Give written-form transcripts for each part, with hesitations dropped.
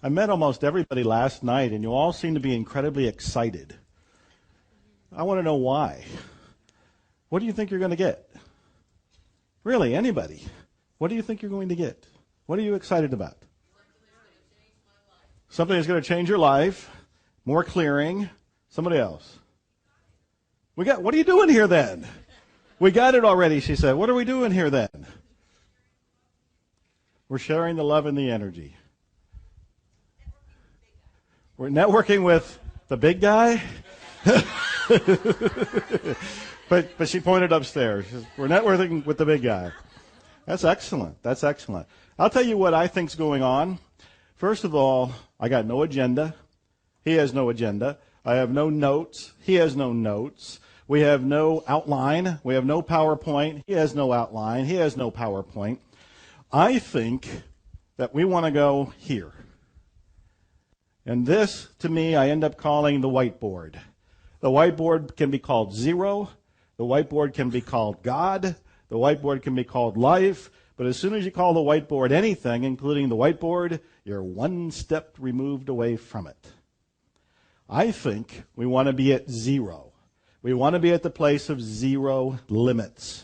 I met almost everybody last night, and you all seem to be incredibly excited. I want to know why. What do you think you're going to get? Really, anybody? What do you think you're going to get? What are you excited about? Something that's going to change your life. More clearing. Somebody else. What are you doing here then? We got it already, she said. What are we doing here then? We're sharing the love and the energy. We're networking with the big guy. But she pointed upstairs. We're networking with the big guy. That's excellent. That's excellent. I'll tell you what I think's going on. First of all, I got no agenda. He has no agenda. I have no notes. He has no notes. We have no outline. We have no PowerPoint. He has no outline. He has no PowerPoint. I think that we want to go here. And this, to me, I end up calling the whiteboard. The whiteboard can be called zero. The whiteboard can be called God. The whiteboard can be called life. But as soon as you call the whiteboard anything, including the whiteboard, you're one step removed away from it. I think we want to be at zero. We want to be at the place of zero limits.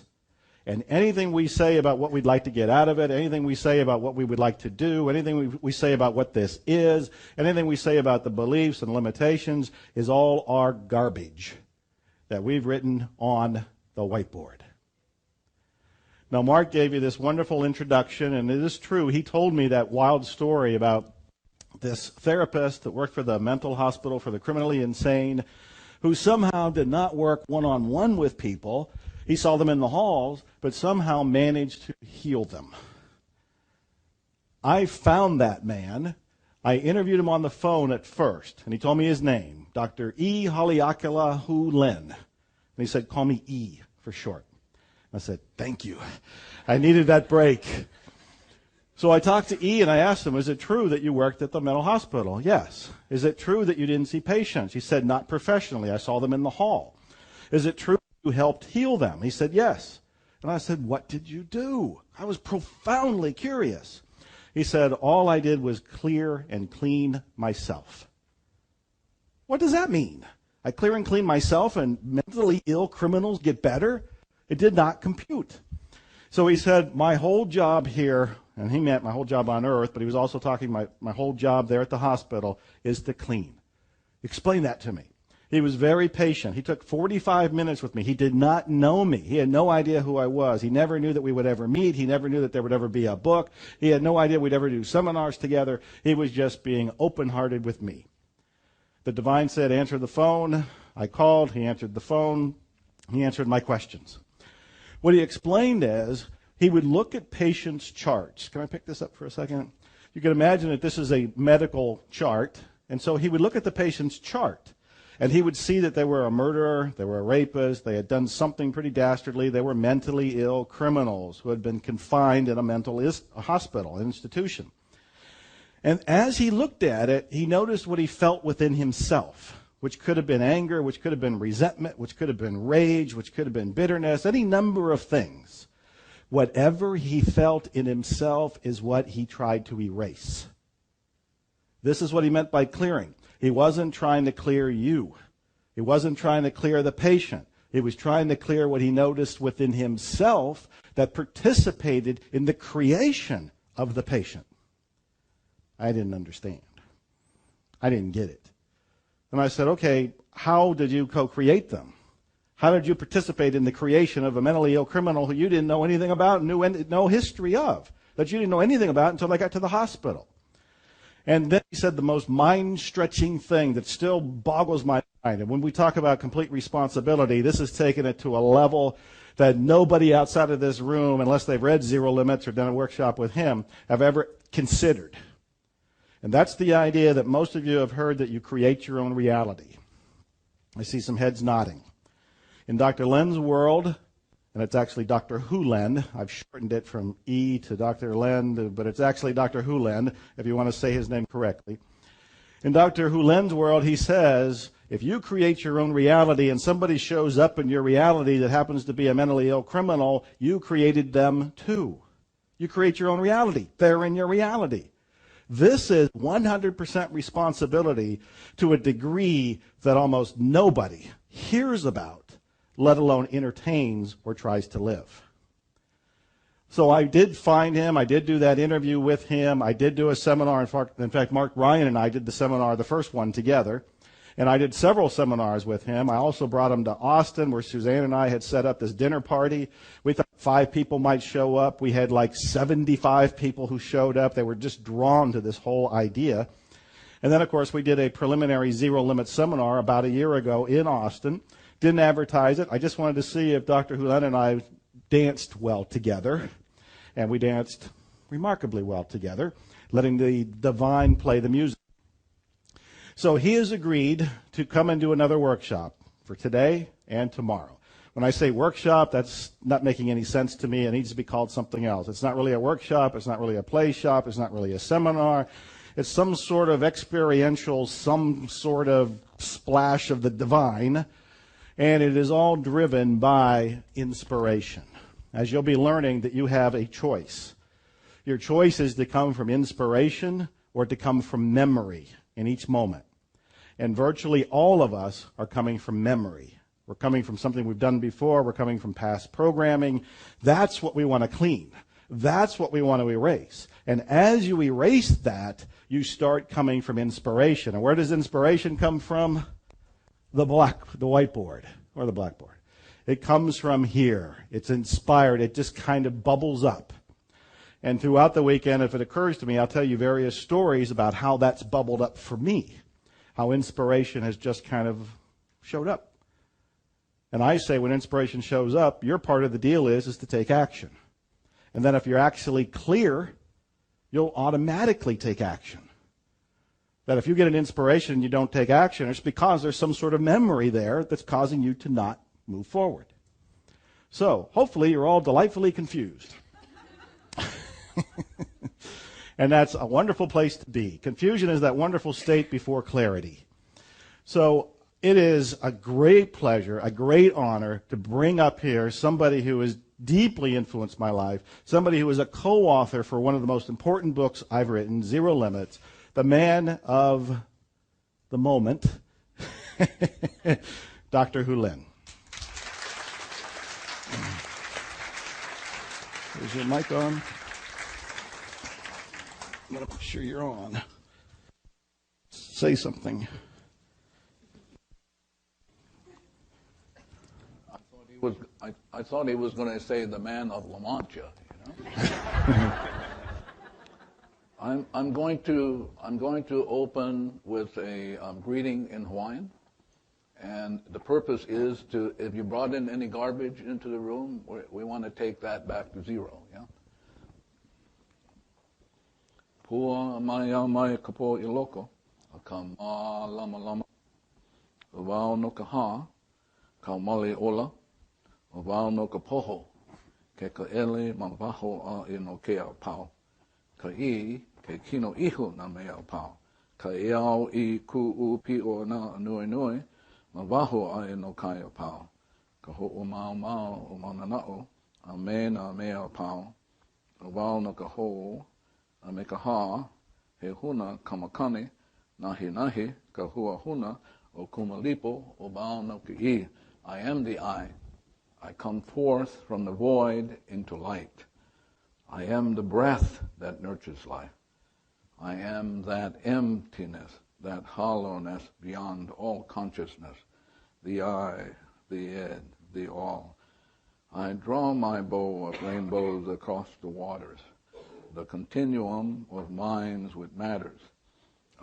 And anything we say about what we'd like to get out of it, anything we say about what we would like to do, anything we say about what this is, anything we say about the beliefs and limitations is all our garbage that we've written on the whiteboard. Now, Mark gave you this wonderful introduction, and it is true. He told me that wild story about this therapist that worked for the mental hospital for the criminally insane, who somehow did not work one-on-one with people. He saw them in the halls, but somehow managed to heal them. I found that man. I interviewed him on the phone at first, and he told me his name, Dr. E. Hew Len. And he said, call me E for short. I said, thank you. I needed that break. So I talked to E, and I asked him, is it true that you worked at the mental hospital? Yes. Is it true that you didn't see patients? He said, not professionally. I saw them in the hall. Is it true you helped heal them? He said, yes. And I said, what did you do? I was profoundly curious. He said, all I did was clear and clean myself. What does that mean? I clear and clean myself and mentally ill criminals get better? It did not compute. So he said, my whole job here, and he meant my whole job on earth, but he was also talking my whole job there at the hospital, is to clean. Explain that to me. He was very patient. He took 45 minutes with me. He did not know me. He had no idea who I was. He never knew that we would ever meet. He never knew that there would ever be a book. He had no idea we'd ever do seminars together. He was just being open-hearted with me. The divine said, answer the phone. I called. He answered the phone. He answered my questions. What he explained is he would look at patients' charts. Can I pick this up for a second? You can imagine that this is a medical chart. And so he would look at the patient's chart. And he would see that they were a murderer, they were a rapist, they had done something pretty dastardly, they were mentally ill criminals who had been confined in a mental hospital, an institution. And as he looked at it, he noticed what he felt within himself, which could have been anger, which could have been resentment, which could have been rage, which could have been bitterness, any number of things. Whatever he felt in himself is what he tried to erase. This is what he meant by clearing. He wasn't trying to clear you. He wasn't trying to clear the patient. He was trying to clear what he noticed within himself that participated in the creation of the patient. I didn't understand. I didn't get it. And I said, okay, how did you co-create them? How did you participate in the creation of a mentally ill criminal who you didn't know anything about, knew no history of, that you didn't know anything about until they got to the hospital? And then he said the most mind-stretching thing that still boggles my mind. And when we talk about complete responsibility, this has taken it to a level that nobody outside of this room, unless they've read Zero Limits or done a workshop with him, have ever considered. And that's the idea that most of you have heard, that you create your own reality. I see some heads nodding. In Dr. Len's world, and it's actually Dr. Hew Len. I've shortened it from E to Dr. Len, but it's actually Dr. Hew Len, if you want to say his name correctly. In Dr. Hew Len's world, he says, if you create your own reality and somebody shows up in your reality that happens to be a mentally ill criminal, you created them too. You create your own reality. They're in your reality. This is 100% responsibility to a degree that almost nobody hears about, let alone entertains or tries to live. So I did find him. I did do that interview with him. I did do a seminar. In fact, Mark Ryan and I did the seminar, the first one, together. And I did several seminars with him. I also brought him to Austin, where Suzanne and I had set up this dinner party. We thought 5 people might show up. We had like 75 people who showed up. They were just drawn to this whole idea. And then, of course, we did a preliminary Zero Limit seminar about a year ago in Austin. Didn't advertise it. I just wanted to see if Dr. Hew Len and I danced well together. And we danced remarkably well together, letting the divine play the music. So he has agreed to come and do another workshop for today and tomorrow. When I say workshop, that's not making any sense to me. It needs to be called something else. It's not really a workshop. It's not really a play shop. It's not really a seminar. It's some sort of experiential, some sort of splash of the divine. And it is all driven by inspiration. As you'll be learning that you have a choice. Your choice is to come from inspiration or to come from memory in each moment. And virtually all of us are coming from memory. We're coming from something we've done before. We're coming from past programming. That's what we want to clean. That's what we want to erase. And as you erase that, you start coming from inspiration. And where does inspiration come from? The whiteboard or the blackboard. It comes from here. It's inspired. It just kind of bubbles up. And throughout the weekend, if it occurs to me, I'll tell you various stories about how that's bubbled up for me, how inspiration has just kind of showed up. And I say when inspiration shows up, your part of the deal is to take action. And then if you're actually clear, you'll automatically take action. That if you get an inspiration and you don't take action, it's because there's some sort of memory there that's causing you to not move forward. So, hopefully you're all delightfully confused. And that's a wonderful place to be. Confusion is that wonderful state before clarity. So, it is a great pleasure, a great honor to bring up here somebody who has deeply influenced my life, somebody who is a co-author for one of the most important books I've written, Zero Limits, the man of the moment, Dr. Hew Len. Is your mic on? I'm going to make sure you're on. Say something. I thought he was going to say the man of La Mancha, you know. I'm going to open with a greeting in Hawaiian, and the purpose is to, if you brought in any garbage into the room, we want to take that back to zero. Yeah. Pua mai mai kapo iloko, akam lama lama, wao no kaha, ka mali ola, wao no kapoho, ke ka ele mamaho a ino ke au pau, ka I ke kino ihu na me au pau, ka iau I ku u pi o na nui nui, mavaho a ino kai au pau, ka ho o mau mau o mananao, a me na me au pau, wao no ka ho, a me ka ha, he huna kamakani, nahi nahi, ka hua huna, o kumalipo, o bao no ki I. I am the I. I come forth from the void into light. I am the breath that nurtures life. I am that emptiness, that hollowness beyond all consciousness, the I, the id, the all. I draw my bow of rainbows across the waters, the continuum of minds with matters.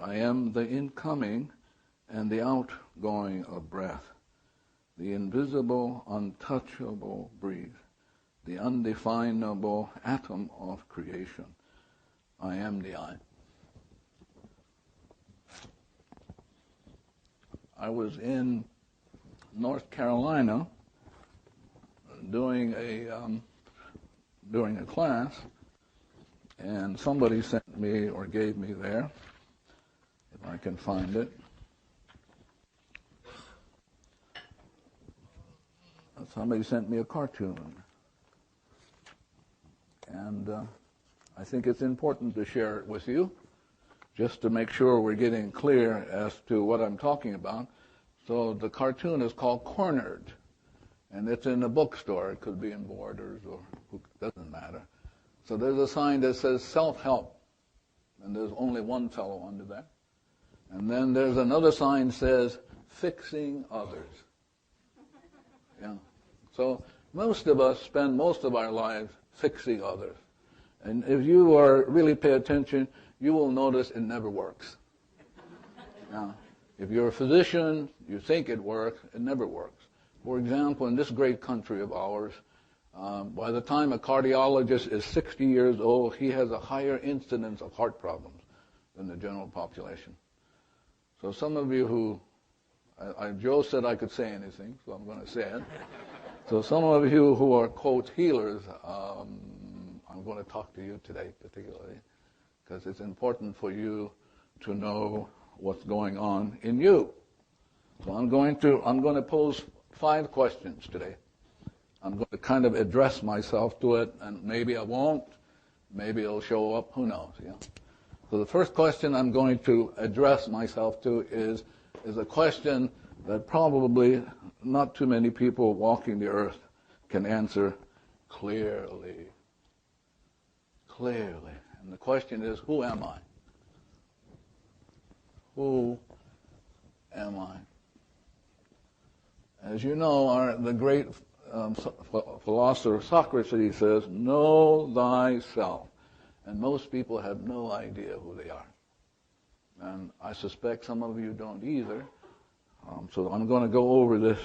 I am the incoming and the outgoing of breath, the invisible, untouchable breeze, the undefinable atom of creation. I am the I. I was in North Carolina doing a class, and somebody sent me or gave me there, if I can find it. Somebody sent me a cartoon. And I think it's important to share it with you. just to make sure we're getting clear as to what I'm talking about. So the cartoon is called Cornered, and it's in a bookstore. It could be in Borders or doesn't matter. So there's a sign that says self-help, and there's only one fellow under there. And then there's another sign that says fixing others. Yeah. So most of us spend most of our lives fixing others. And if you really pay attention, you will notice it never works. Now, if you're a physician, you think it works, it never works. For example, in this great country of ours, by the time a cardiologist is 60 years old, he has a higher incidence of heart problems than the general population. So some of you who, Joe said I could say anything, so I'm going to say it. So some of you who are, quote, healers, I'm going to talk to you today particularly, because it's important for you to know what's going on in you. So I'm going to pose 5 questions today. I'm going to kind of address myself to it, and maybe I won't, maybe it'll show up, who knows, yeah. So the first question I'm going to address myself to is a question that probably not too many people walking the earth can answer clearly. Clearly. And the question is, who am I? Who am I? As you know, the great philosopher Socrates says, know thyself. And most people have no idea who they are. And I suspect some of you don't either. So I'm going to go over this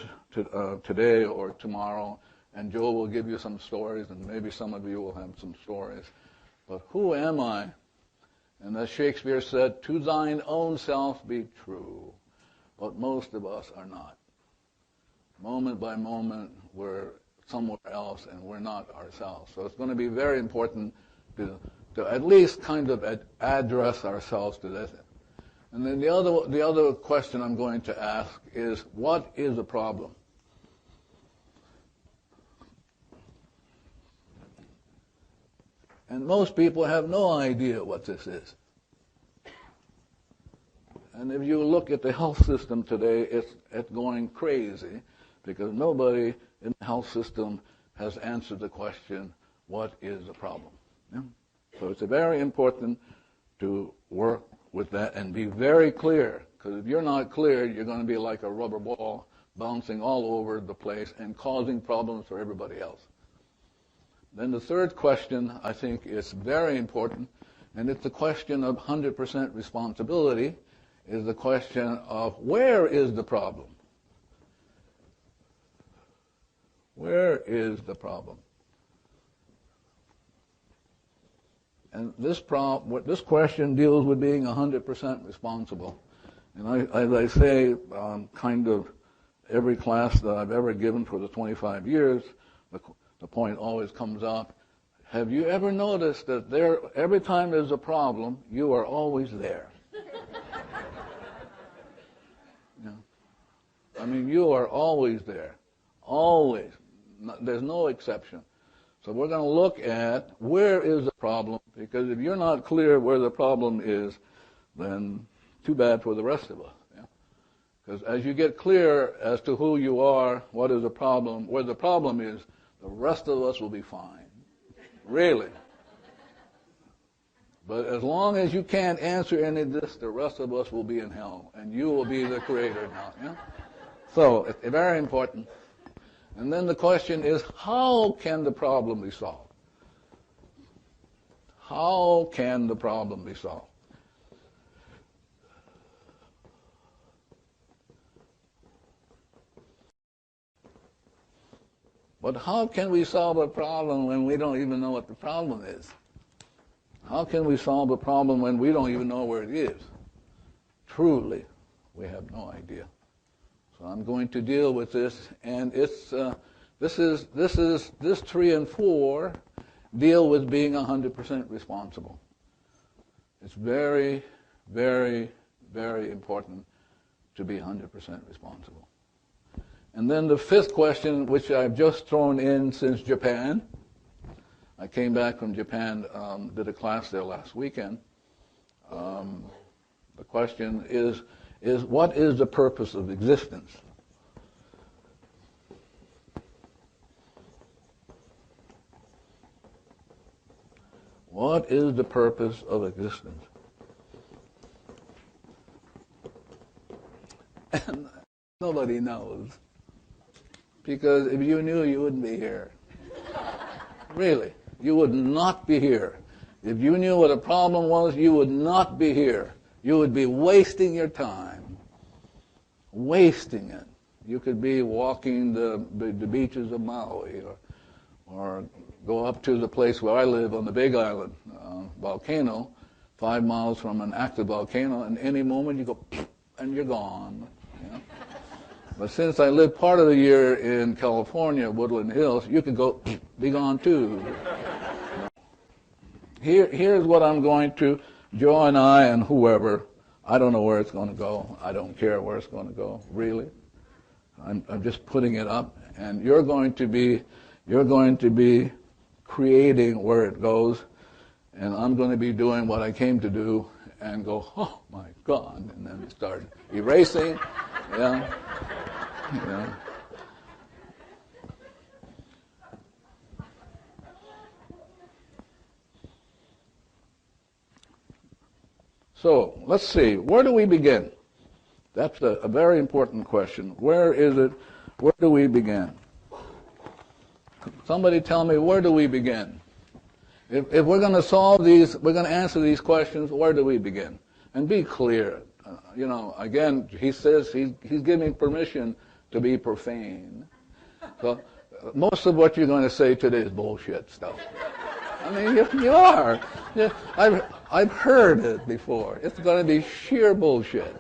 today or tomorrow, and Joe will give you some stories, and maybe some of you will have some stories. But who am I? And as Shakespeare said, to thine own self be true. But most of us are not. Moment by moment, we're somewhere else, and we're not ourselves. So it's going to be very important to at least kind of address ourselves to this. And then the other question I'm going to ask is, what is the problem? And most people have no idea what this is. And if you look at the health system today, it's going crazy because nobody in the health system has answered the question, what is the problem? Yeah? So it's very important to work with that and be very clear, because if you're not clear, you're going to be like a rubber ball bouncing all over the place and causing problems for everybody else. Then the third question, I think, is very important, and it's the question of 100% responsibility, is the question of where is the problem? Where is the problem? And this question deals with being 100% responsible. And as I say, kind of every class that I've ever given for the 25 years, the point always comes up, have you ever noticed that every time there's a problem, you are always there? Yeah. I mean, you are always there. Always. There's no exception. So we're going to look at where is the problem, because if you're not clear where the problem is, then too bad for the rest of us. Because as you get clear as to who you are, what is the problem, where the problem is, the rest of us will be fine. Really. But as long as you can't answer any of this, the rest of us will be in hell, and you will be the creator now. Yeah? So it's very important. And then the question is, how can the problem be solved? How can the problem be solved? But how can we solve a problem when we don't even know what the problem is? How can we solve a problem when we don't even know where it is? Truly, we have no idea. So I'm going to deal with this, and this 3 and 4 deal with being 100% responsible. It's very, very, very important to be 100% responsible. And then the 5th question, which I've just thrown in since Japan. I came back from Japan, did a class there last weekend. The question is what is the purpose of existence? What is the purpose of existence? And nobody knows. Because if you knew, you wouldn't be here. Really, you would not be here. If you knew what a problem was, you would not be here. You would be wasting your time. Wasting it. You could be walking the beaches of Maui or go up to the place where I live on the Big Island, volcano, 5 miles from an active volcano, and any moment you go, and you're gone. You know? But since I live part of the year in California, Woodland Hills, you could go, be gone too. Here's what I'm going to, Joe and I and whoever, I don't know where it's going to go. I don't care where it's going to go, really. I'm just putting it up, and you're going to be creating where it goes, and I'm going to be doing what I came to do and go, oh my God, and then start erasing, yeah. So let's see, where do we begin? That's a very important question. Where is it? Where do we begin? Somebody tell me, where do we begin? If we're going to solve these, we're going to answer these questions, where do we begin? And be clear. Again, he says he's giving permission to be profane. So most of what you're going to say today is bullshit stuff. I mean, you are. Yeah, I've heard it before. It's going to be sheer bullshit.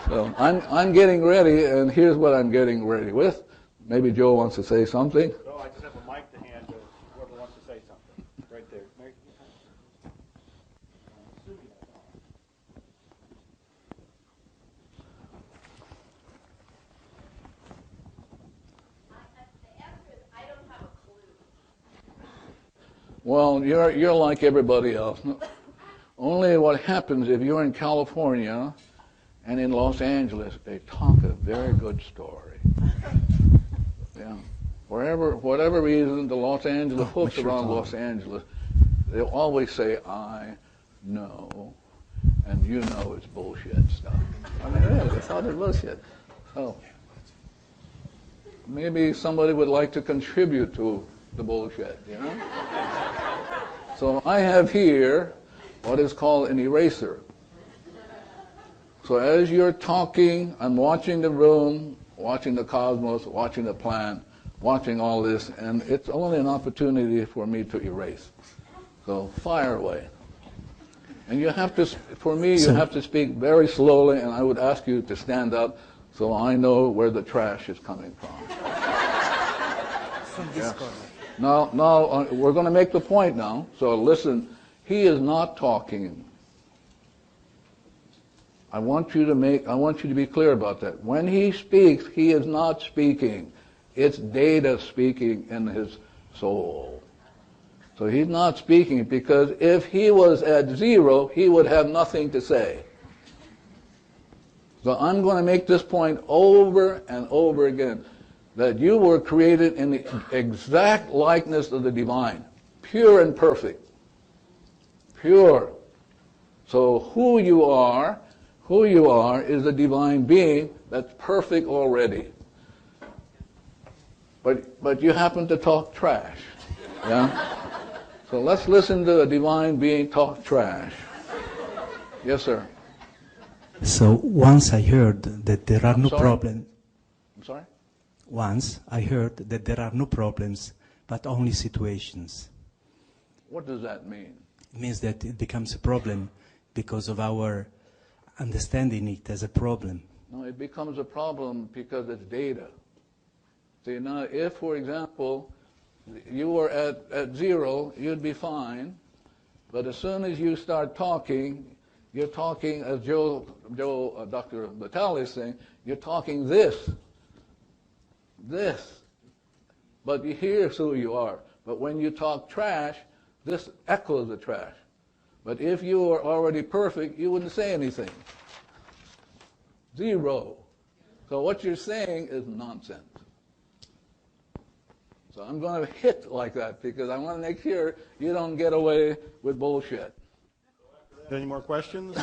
So I'm getting ready, and here's what I'm getting ready with. Maybe Joe wants to say something. No, I just have a mic to hand to whoever wants to say something. Right there. Well, you're like everybody else. Only what happens if you're in California and in Los Angeles, they talk a very good story. Yeah. Whatever reason, the Los Angeles folks around Los Angeles, they always say, I know, and you know it's bullshit stuff. I mean, really, it's all the bullshit. So maybe somebody would like to contribute to the bullshit, you know? So I have here what is called an eraser. So as you're talking, I'm watching the room, watching the cosmos, watching the plant, watching all this, and it's only an opportunity for me to erase. So fire away. And you have to, for me, you have to speak very slowly, and I would ask you to stand up so I know where the trash is coming from. From this corner. Now, we're going to make the point now. So listen, he is not talking. I want you to be clear about that. When he speaks, he is not speaking. It's data speaking in his soul. So he's not speaking, because if he was at zero, he would have nothing to say. So I'm going to make this point over and over again, that you were created in the exact likeness of the divine, pure and perfect. Pure. So who you are is a divine being that's perfect already. But you happen to talk trash. Yeah? So let's listen to a divine being talk trash. Yes, sir. So once I heard that there are no problems. I'm sorry? Once I heard that there are no problems, but only situations. What does that mean? It means that it becomes a problem because of our understanding it as a problem. No, it becomes a problem because it's data. See, now if, for example, you were at zero, you'd be fine. But as soon as you start talking, you're talking, as Dr. Vitale is saying, you're talking this. But here's who you are. But when you talk trash, this echoes the trash. But if you were already perfect, you wouldn't say anything. Zero. So what you're saying is nonsense. So I'm going to hit like that because I want to make sure you don't get away with bullshit. Any more questions?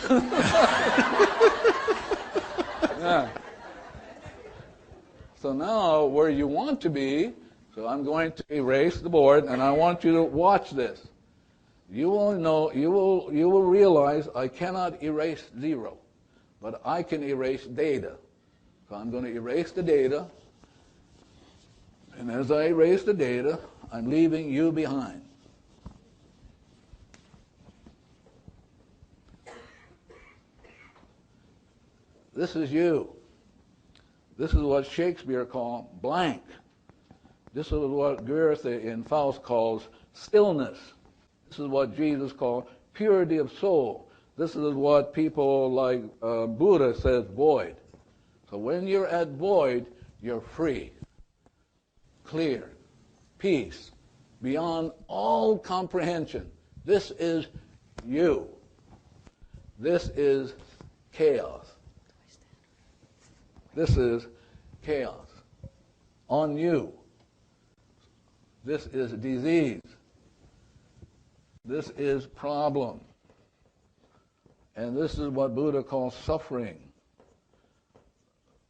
Yeah. So now where you want to be, so I'm going to erase the board and I want you to watch this. You will know, you will realize I cannot erase zero, but I can erase data. So I'm going to erase the data, and as I erase the data, I'm leaving you behind. This is you. This is what Shakespeare called blank. This is what Goethe in Faust calls stillness. This is what Jesus called purity of soul. This is what people like Buddha says void. So when you're at void, you're free, clear, peace, beyond all comprehension. This is you. This is chaos. This is chaos on you. This is disease. This is problem. And this is what Buddha calls suffering.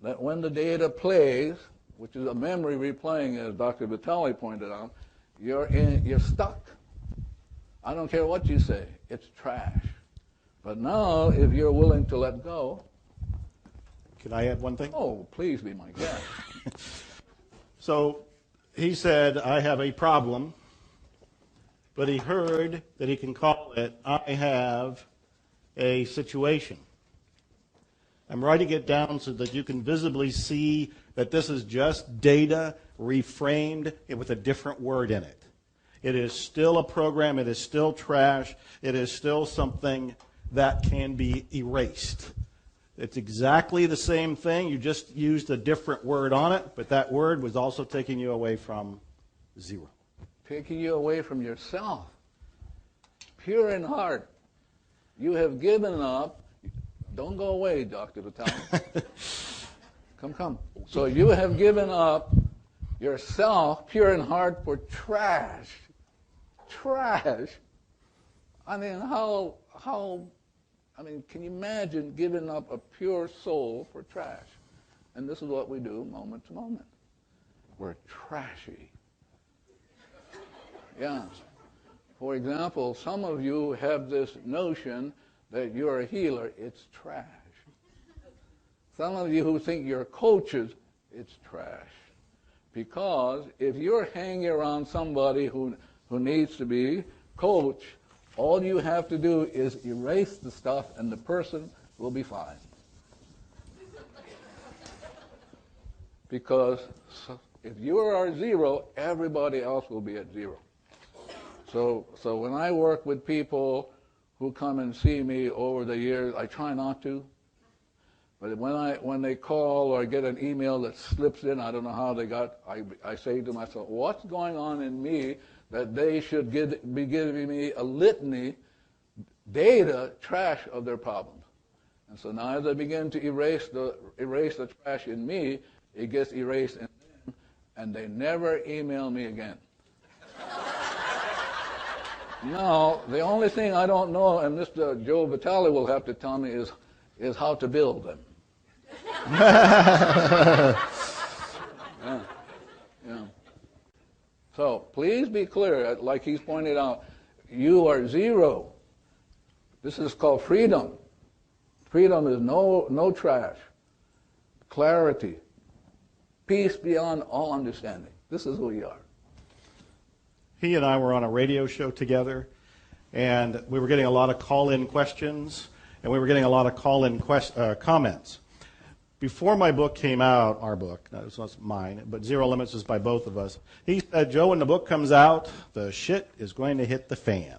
That when the data plays, which is a memory replaying, as Dr. Vitale pointed out, you're stuck. I don't care what you say, it's trash. But now, if you're willing to let go. Can I add one thing? Oh, please be my guest. So he said, I have a problem, but he heard that he can call it, I have a situation. I'm writing it down so that you can visibly see that this is just data reframed with a different word in it. It is still a program. It is still trash. It is still something that can be erased. It's exactly the same thing. You just used a different word on it, but that word was also taking you away from zero. Taking you away from yourself. Pure in heart. You have given up. Don't go away, Dr. Vitale. Come. So you have given up yourself, pure in heart, for trash. Trash. I mean, can you imagine giving up a pure soul for trash? And this is what we do moment to moment. We're trashy. Yeah. For example, some of you have this notion that you're a healer. It's trash. Some of you who think you're coaches, it's trash. Because if you're hanging around somebody who needs to be coached, all you have to do is erase the stuff and the person will be fine. Because if you are zero, everybody else will be at zero. So when I work with people who come and see me over the years, I try not to. But when they call or get an email that slips in, I don't know how they got, I say to myself, what's going on in me that they should be giving me a litany, data, trash of their problems. And so now as I begin to erase the trash in me, it gets erased in them, and they never email me again. Now, the only thing I don't know, and Mr. Joe Vitale will have to tell me, is how to build them. Yeah. So please be clear, like he's pointed out, you are zero. This is called freedom. Freedom is no trash. Clarity. Peace beyond all understanding. This is who we are. He and I were on a radio show together, and we were getting a lot of call-in questions, and we were getting a lot of call-in comments. Before my book came out, our book, this was mine, but Zero Limits is by both of us, he said, Joe, when the book comes out, the shit is going to hit the fan.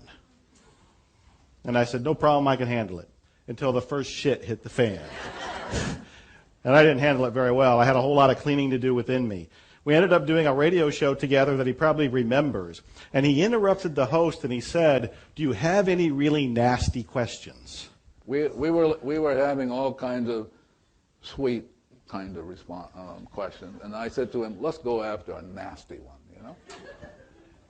And I said, no problem, I can handle it, until the first shit hit the fan. And I didn't handle it very well. I had a whole lot of cleaning to do within me. We ended up doing a radio show together that he probably remembers. And he interrupted the host and he said, "Do you have any really nasty questions?" We were having all kinds of sweet kind of questions. And I said to him, let's go after a nasty one, you know?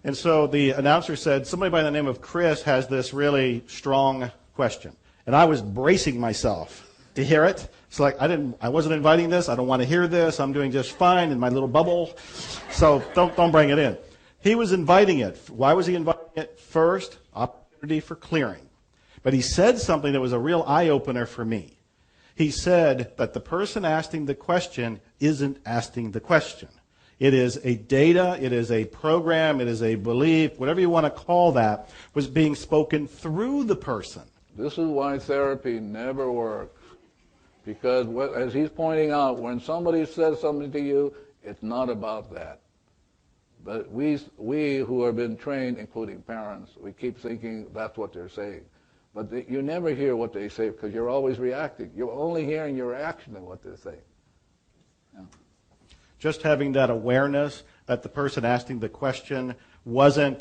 And so the announcer said, somebody by the name of Chris has this really strong question. And I was bracing myself to hear it. It's like, I wasn't inviting this. I don't want to hear this. I'm doing just fine in my little bubble. So don't bring it in. He was inviting it. Why was he inviting it? First, opportunity for clearing. But he said something that was a real eye-opener for me. He said that the person asking the question isn't asking the question. It is a data, it is a program, it is a belief, whatever you want to call that, was being spoken through the person. This is why therapy never works. Because as he's pointing out, when somebody says something to you, it's not about that. But we who have been trained, including parents, we keep thinking that's what they're saying. But you never hear what they say because you're always reacting. You're only hearing your reaction to what they're saying. Yeah. Just having that awareness that the person asking the question wasn't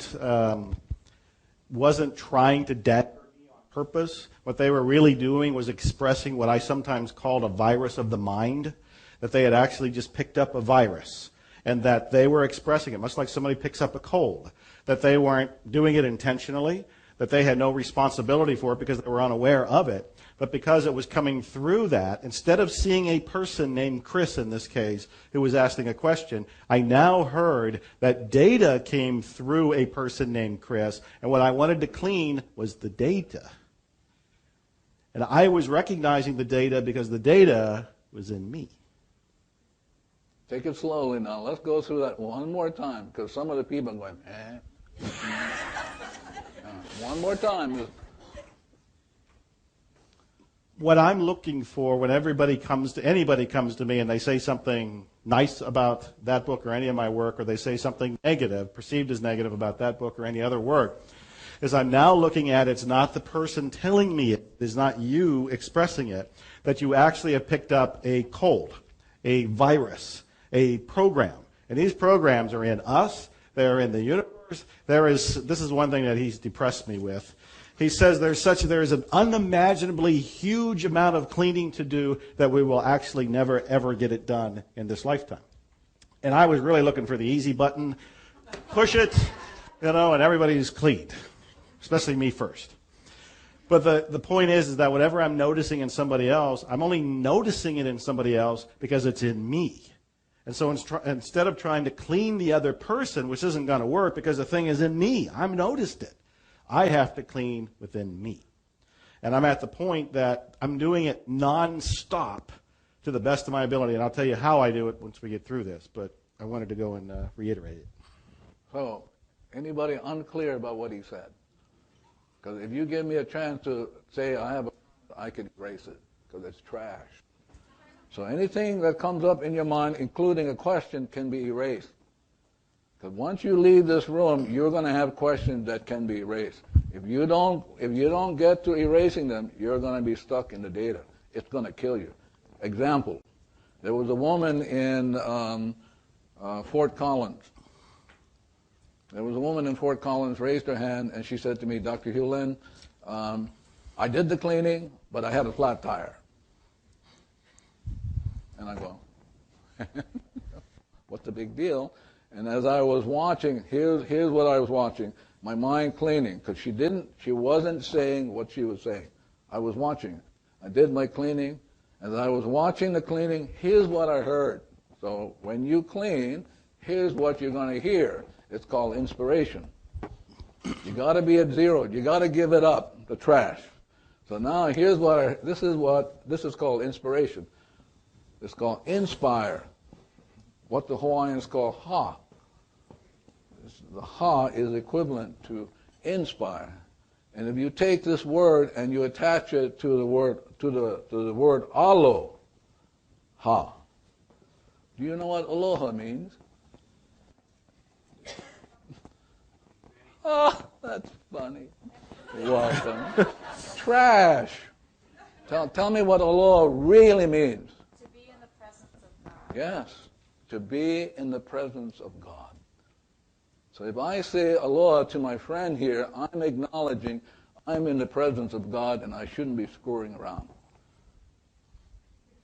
trying to dagger me on purpose. What they were really doing was expressing what I sometimes called a virus of the mind, that they had actually just picked up a virus and that they were expressing it, much like somebody picks up a cold, that they weren't doing it intentionally, that they had no responsibility for it because they were unaware of it, but because it was coming through that, instead of seeing a person named Chris in this case who was asking a question, I now heard that data came through a person named Chris, and what I wanted to clean was the data. And I was recognizing the data because the data was in me. Take it slowly now. Let's go through that one more time, because some of the people are going, one more time. What I'm looking for when anybody comes to me and they say something nice about that book or any of my work, or they say something negative, perceived as negative about that book or any other work, is I'm now looking at it's not the person telling me it, it's not you expressing it, that you actually have picked up a cold, a virus, a program. And these programs are in us, they're in the universe. This is one thing that he's depressed me with. He says there is an unimaginably huge amount of cleaning to do that we will actually never, ever get it done in this lifetime. And I was really looking for the easy button. Push it, and everybody's cleaned, especially me first. But the point is that whatever I'm noticing in somebody else, I'm only noticing it in somebody else because it's in me. And so instead of trying to clean the other person, which isn't going to work because the thing is in me, I've noticed it. I have to clean within me. And I'm at the point that I'm doing it nonstop to the best of my ability. And I'll tell you how I do it once we get through this. But I wanted to go and reiterate it. So, anybody unclear about what he said? Because if you give me a chance to say I can erase it because it's trash. So anything that comes up in your mind, including a question, can be erased. Because once you leave this room, you're going to have questions that can be erased. If you don't get to erasing them, you're going to be stuck in the data. It's going to kill you. Example: there was a woman in Fort Collins. There was a woman in Fort Collins raised her hand, and she said to me, "Dr. Hew Len, I did the cleaning, but I had a flat tire." And I go, what's the big deal? And as I was watching, here's what I was watching. My mind cleaning, because she wasn't saying what she was saying. I was watching. I did my cleaning. As I was watching the cleaning, here's what I heard. So when you clean, here's what you're going to hear. It's called inspiration. You got to be at zero. You got to give it up, the trash. So now here's this is called inspiration. It's called inspire, what the Hawaiians call ha. The ha is equivalent to inspire. And if you take this word and you attach it to the word alo, ha. Do you know what aloha means? Oh, that's funny. Welcome. Trash. Tell me what aloha really means. To be in the presence of God. Yes. to be in the presence of God. So if I say aloha to my friend here, I'm acknowledging I'm in the presence of God and I shouldn't be screwing around.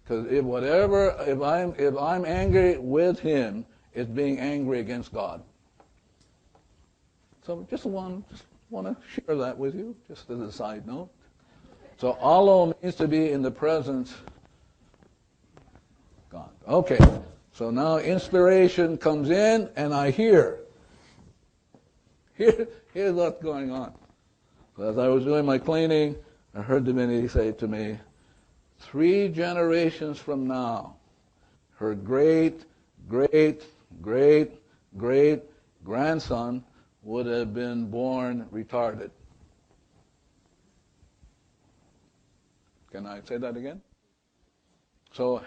Because if I'm angry with him, it's being angry against God. So just want to share that with you, just as a side note. So alo means to be in the presence of God. Okay, so now inspiration comes in and I hear. Here's what's going on. So as I was doing my cleaning, I heard the divinity say to me, 3 generations from now, her great, great, great, great grandson would have been born retarded. Can I say that again? So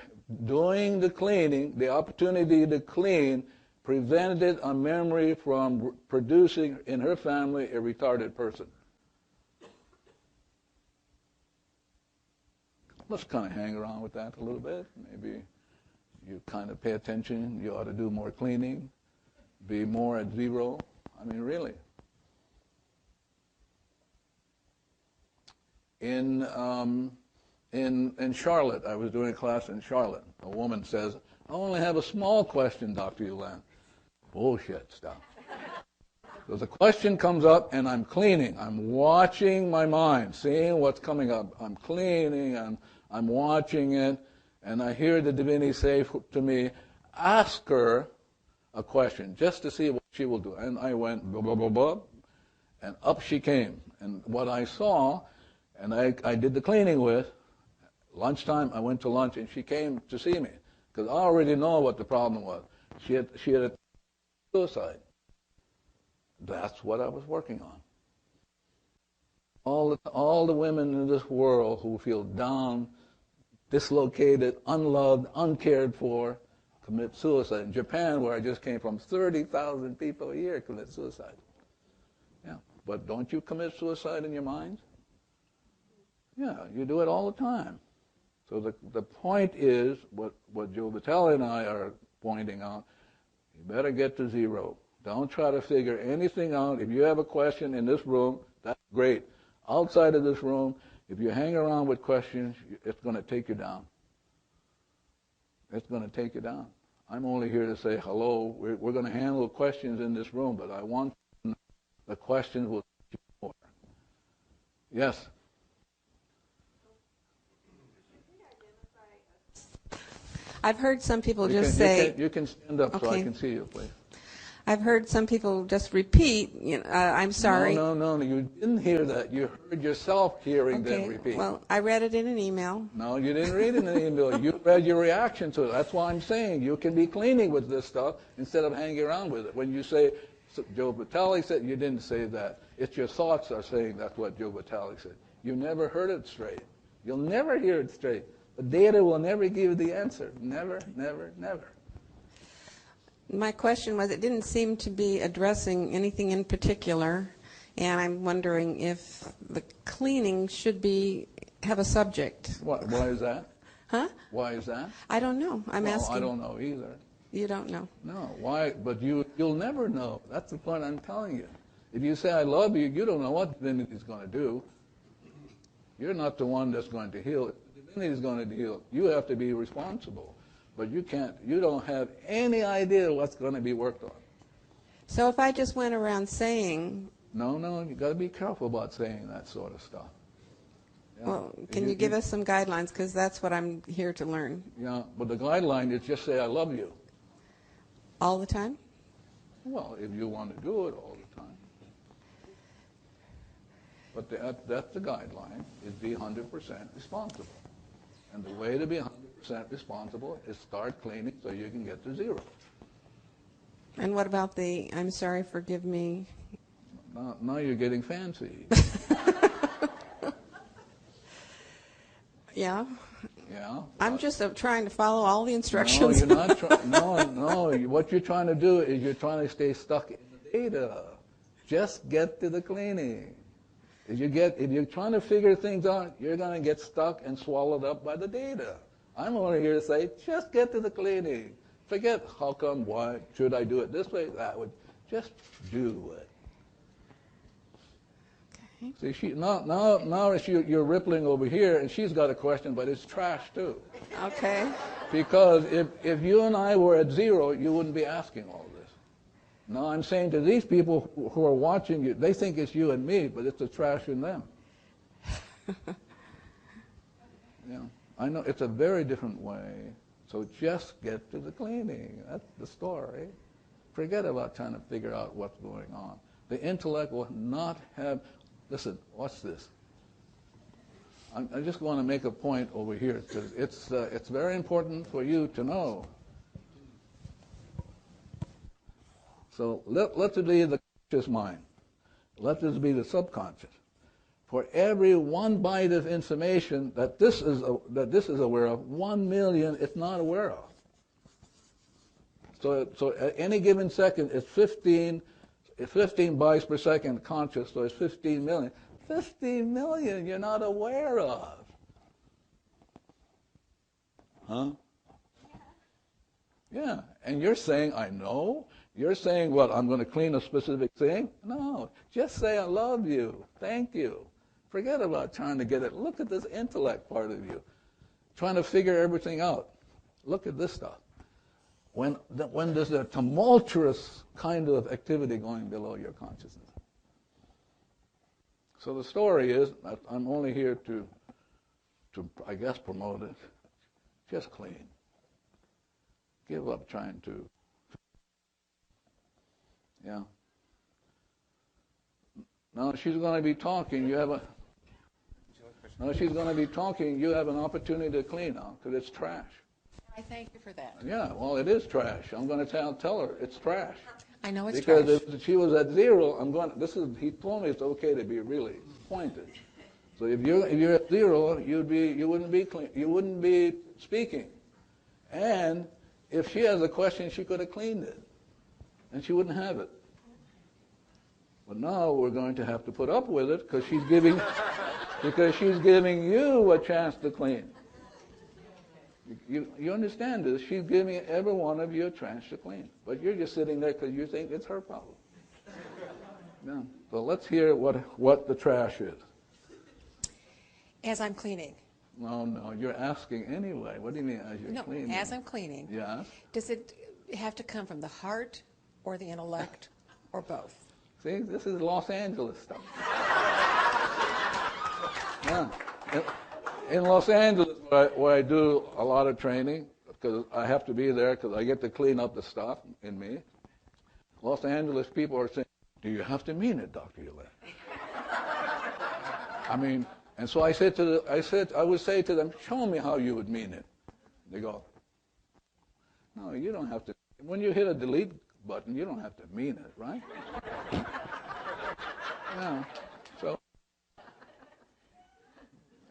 doing the cleaning, the opportunity to clean, prevented a memory from producing in her family a retarded person. Let's kind of hang around with that a little bit. Maybe you kind of pay attention. You ought to do more cleaning, be more at zero. I mean, really. In Charlotte, I was doing a class in Charlotte. A woman says, I only have a small question, Dr. Hew Len. Bullshit stuff. So the question comes up and I'm cleaning. I'm watching my mind, seeing what's coming up. I'm cleaning, I'm watching it, and I hear the divinity say to me, ask her a question just to see what she will do. And I went, blah, blah, blah, blah, and up she came. And what I saw, and I did the cleaning with, lunchtime, I went to lunch, and she came to see me, because I already know what the problem was. She had suicide. That's what I was working on. All the women in this world who feel down, dislocated, unloved, uncared for, commit suicide. In Japan, where I just came from, 30,000 people a year commit suicide. Yeah, but don't you commit suicide in your mind? Yeah, you do it all the time. So the point is, what Joe Vitale and I are pointing out, you better get to zero. Don't try to figure anything out. If you have a question in this room, that's great. Outside of this room, if you hang around with questions, it's going to take you down. It's going to take you down. I'm only here to say hello. We're going to handle questions in this room, but I want the questions will teach you more. Yes? I've heard some people You say... You can stand up so I can see you, please. I've heard some people just repeat, I'm sorry. No, you didn't hear that. You heard yourself hearing them repeat. Well, I read it in an email. No, you didn't read it in an email. You read your reaction to it. That's why I'm saying you can be cleaning with this stuff instead of hanging around with it. When you say, Joe Vitale said, you didn't say that. It's your thoughts are saying that's what Joe Vitale said. You never heard it straight. You'll never hear it straight. The data will never give you the answer. Never, never, never. My question was, it didn't seem to be addressing anything in particular, and I'm wondering if the cleaning should have a subject. Why is that? Huh? Why is that? I don't know. I'm asking. I don't know either. You don't know? No. Why? But you'll never know. That's the point I'm telling you. If you say I love you, you don't know what divinity is going to do. You're not the one that's going to heal. Divinity is going to heal. You have to be responsible. But you don't have any idea what's going to be worked on. So if I just went around saying... No, you got to be careful about saying that sort of stuff. Yeah. Well, can you give us some guidelines? Because that's what I'm here to learn. Yeah, but the guideline is just say I love you. All the time? Well, if you want to do it all the time. But that's the guideline, is be 100% responsible. And the way to be 100% responsible is start cleaning so you can get to zero. And what about the, I'm sorry, forgive me? Now you're getting fancy. Yeah? Yeah. I'm just trying to follow all the instructions. No, you're not trying. No. What you're trying to do is you're trying to stay stuck in the data. Just get to the cleaning. If you're trying to figure things out, you're going to get stuck and swallowed up by the data. I'm only here to say, just get to the cleaning. Forget how come, why, should I do it this way, that way. Just do it. Okay. See, now you're rippling over here, and she's got a question, but it's trash too. Okay. Because if you and I were at zero, you wouldn't be asking all this. Now I'm saying to these people who are watching you, they think it's you and me, but it's the trash in them. Yeah, I know it's a very different way. So just get to the cleaning. That's the story. Forget about trying to figure out what's going on. The intellect will not have. Listen, watch this. I just want to make a point over here because it's very important for you to know. So let it be the conscious mind. Let this be the subconscious. For every one byte of information that this is aware of, 1 million it's not aware of. So at any given second, it's 15 bytes per second conscious, so it's 15 million. 15 million you're not aware of. Huh? Yeah, and you're saying, I know. You're saying, what, I'm going to clean a specific thing? No, just say, I love you. Thank you. Forget about trying to get it. Look at this intellect part of you, trying to figure everything out. Look at this stuff. When there's a tumultuous kind of activity going below your consciousness. So the story is, I'm only here to I guess, promote it. Just clean. Give up trying to. Yeah. Now she's going to be talking. You have an opportunity to clean now because it's trash. I thank you for that. Yeah, well, it is trash. I'm going to tell her it's trash. I know it's because trash. If she was at zero, he told me it's okay to be really pointed. So if you're at zero, you wouldn't be clean. You wouldn't be speaking. And if she has a question, she could have cleaned it, and she wouldn't have it. But now we're going to have to put up with it because she's giving you a chance to clean. You understand this? She's giving every one of you a chance to clean. But you're just sitting there because you think it's her problem. Yeah. So let's hear what the trash is. As I'm cleaning. No, you're asking anyway. What do you mean as you're cleaning? No, as I'm cleaning. Yeah. Does it have to come from the heart or the intellect or both? See, this is Los Angeles stuff. Yeah. In Los Angeles, where I do a lot of training, because I have to be there because I get to clean up the stuff in me, Los Angeles people are saying, do you have to mean it, Dr. Hew Len? I mean, and so I would say to them, show me how you would mean it. They go, no, you don't have to. When you hit a delete button, you don't have to mean it, right? Yeah. So,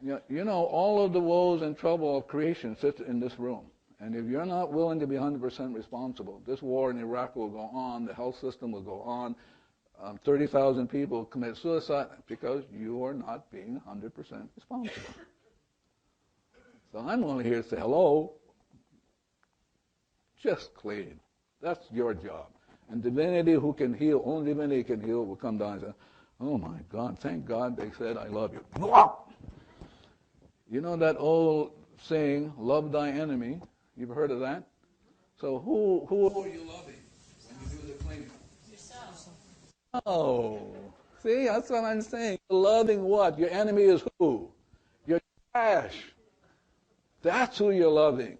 you know, all of the woes and trouble of creation sits in this room. And if you're not willing to be 100% responsible, this war in Iraq will go on, the health system will go on, 30,000 people commit suicide because you are not being 100% responsible. So I'm only here to say, hello, just clean. That's your job. And divinity who can heal, only divinity can heal, will come down and say, oh my God, thank God they said I love you. You know that old saying, love thy enemy? You've heard of that? So who are you loving when you do the cleaning? Yourself. Oh, see, that's what I'm saying. You're loving what? Your enemy is who? Your trash. That's who you're loving.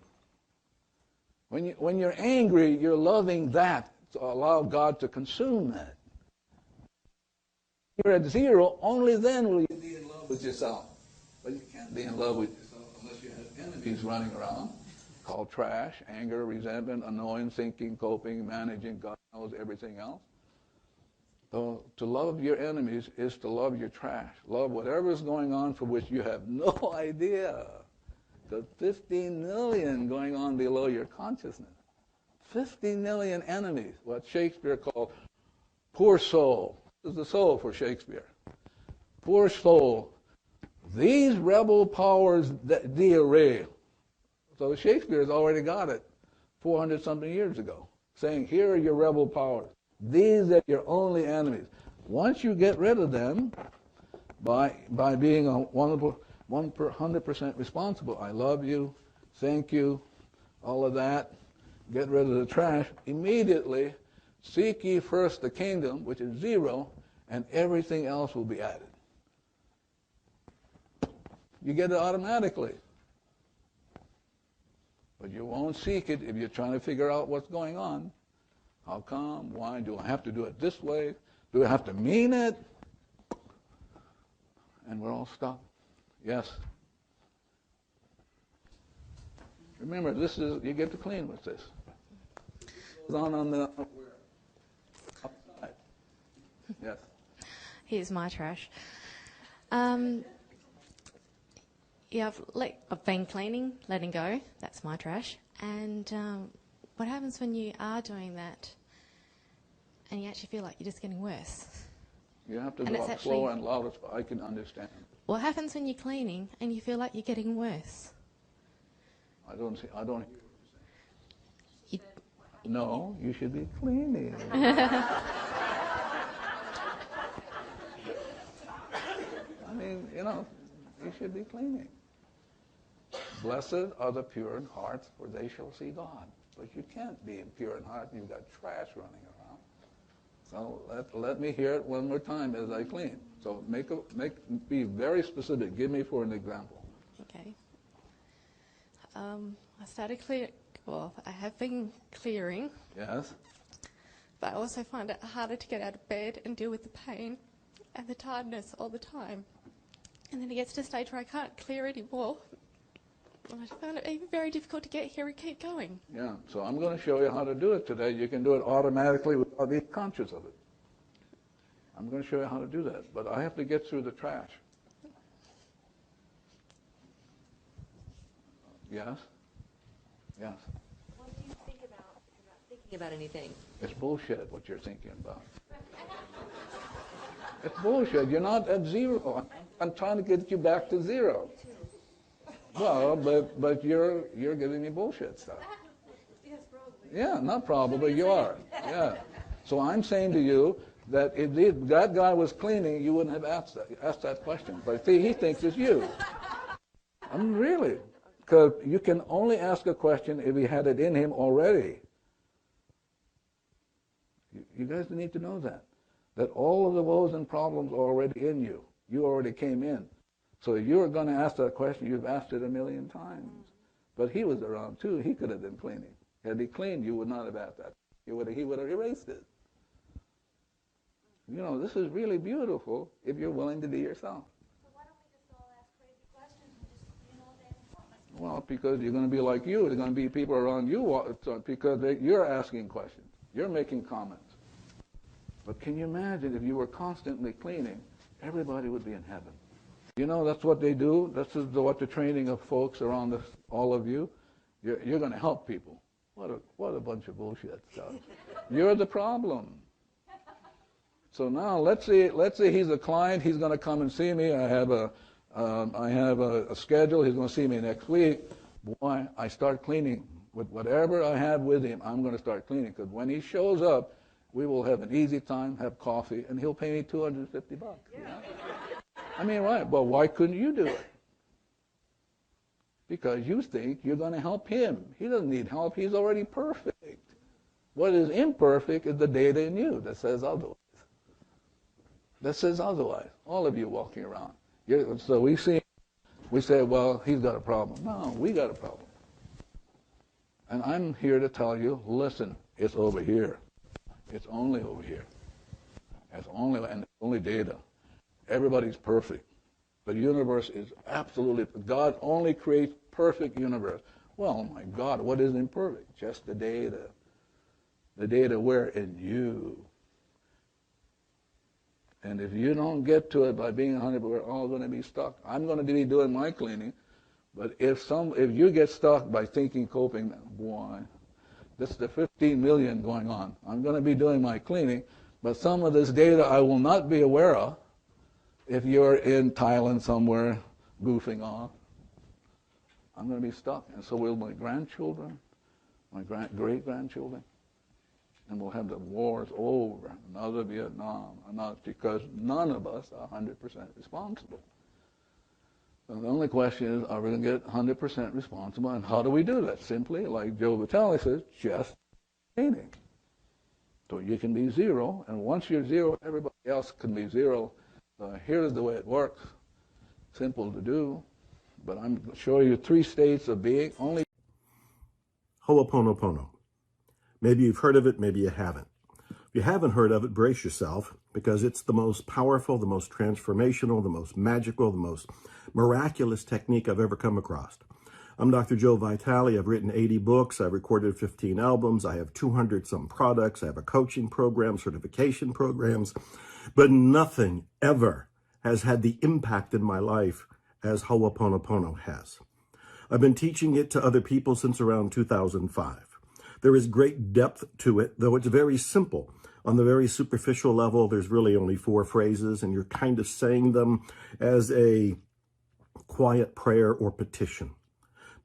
When you're angry, you're loving that to allow God to consume that. You're at zero, only then will you be in love with yourself. But you can't be in love with yourself unless you have enemies running around called trash, anger, resentment, annoyance, thinking, coping, managing, God knows everything else. So to love your enemies is to love your trash. Love whatever is going on for which you have no idea. The 15 million going on below your consciousness. 15 million enemies, what Shakespeare called poor soul. This is the soul for Shakespeare. Poor soul. These rebel powers thee array. So Shakespeare's already got it. 400-something years ago, saying, here are your rebel powers. These are your only enemies. Once you get rid of them by being 100% responsible, I love you, thank you, all of that, get rid of the trash, immediately seek ye first the kingdom, which is 0, and everything else will be added. You get it automatically. But you won't seek it if you're trying to figure out what's going on. How come? Why? Do I have to do it this way? Do I have to mean it? And we're all stuck. Yes. Remember, this is, you get to clean with this. It's on the outside. Yes. Here's my trash. Yeah, I've been cleaning, letting go. That's my trash. And what happens when you are doing that and you actually feel like you're just getting worse? You have to go slower and louder so I can understand. What happens when you're cleaning and you feel like you're getting worse? I don't hear what you're saying. No, you should be cleaning. I mean, you should be cleaning. Blessed are the pure in heart, for they shall see God. But you can't be pure in heart. You've got trash running around. So let me hear it one more time as I clean. So be very specific. Give me for an example. Okay. I started clearing. Well, I have been clearing. Yes. But I also find it harder to get out of bed and deal with the pain and the tiredness all the time. And then it gets to a stage where I can't clear anymore. And I found it even very difficult to get here and keep going. Yeah, so I'm going to show you how to do it today. You can do it automatically without being conscious of it. I'm going to show you how to do that, but I have to get through the trash. Yes? Yes. What do you think about if you're not thinking about anything? It's bullshit what you're thinking about. It's bullshit. You're not at 0. I'm trying to get you back to 0. Well, but you're giving me bullshit stuff. Yes, probably. Yeah, not probably, you are. Yeah. So I'm saying to you that if that guy was cleaning, you wouldn't have asked that question. But see, he thinks it's you. I mean, really. Because you can only ask a question if he had it in him already. You guys need to know that. That all of the woes and problems are already in you. You already came in. So if you're going to ask that question, you've asked it 1,000,000 times. But he was around too. He could have been cleaning. Had he cleaned, you would not have asked that. He would have erased it. This is really beautiful if you're willing to be yourself. So why don't we just all ask crazy questions and just clean all day and Well, because you're going to be like you. There's going to be people around you because you're asking questions. You're making comments. But can you imagine if you were constantly cleaning, everybody would be in heaven. That's what they do. This is what the training of folks around all of you. You're going to help people. What a bunch of bullshit stuff. You're the problem. So now let's say he's a client. He's going to come and see me. I have a schedule. He's going to see me next week. Boy, I start cleaning with whatever I have with him. I'm going to start cleaning because when he shows up, we will have an easy time, have coffee, and he'll pay me $250. Yeah. I mean, right? Well, why couldn't you do it? Because you think you're going to help him. He doesn't need help. He's already perfect. What is imperfect is the data in you that says otherwise. That says otherwise. All of you walking around. So we say, well, he's got a problem. No, we got a problem. And I'm here to tell you, listen, it's over here. It's only over here. It's only data. Everybody's perfect. The universe is absolutely, God only creates perfect universe. Well, my God, what is imperfect? Just the data. The data where? In you. And if you don't get to it by being 100%, we're all going to be stuck. I'm going to be doing my cleaning, but if you get stuck by thinking, coping, boy, this is the 15 million going on. I'm going to be doing my cleaning, but some of this data I will not be aware of if you're in Thailand somewhere goofing off. I'm going to be stuck, and so will my grandchildren. my great-grandchildren. And we'll have the wars over, another Vietnam, because none of us are 100% responsible. So the only question is, are we going to get 100% responsible, and how do we do that? Simply, like Joe Vitale says, just training. So you can be zero, and once you're zero, everybody else can be zero. Here's the way it works. Simple to do, but I'm going to show you 3 states of being. Only Ho'oponopono. Maybe you've heard of it, maybe you haven't. If you haven't heard of it, brace yourself, because it's the most powerful, the most transformational, the most magical, the most miraculous technique I've ever come across. I'm Dr. Joe Vitale. I've written 80 books. I've recorded 15 albums. I have 200 some products. I have a coaching program, certification programs, but nothing ever has had the impact in my life as Ho'oponopono has. I've been teaching it to other people since around 2005. There is great depth to it, though it's very simple. On the very superficial level, there's really only 4 phrases, and you're kind of saying them as a quiet prayer or petition.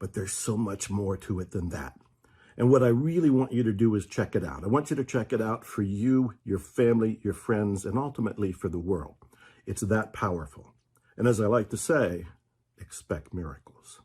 But there's so much more to it than that. And what I really want you to do is check it out. I want you to check it out for you, your family, your friends, and ultimately for the world. It's that powerful. And as I like to say, expect miracles.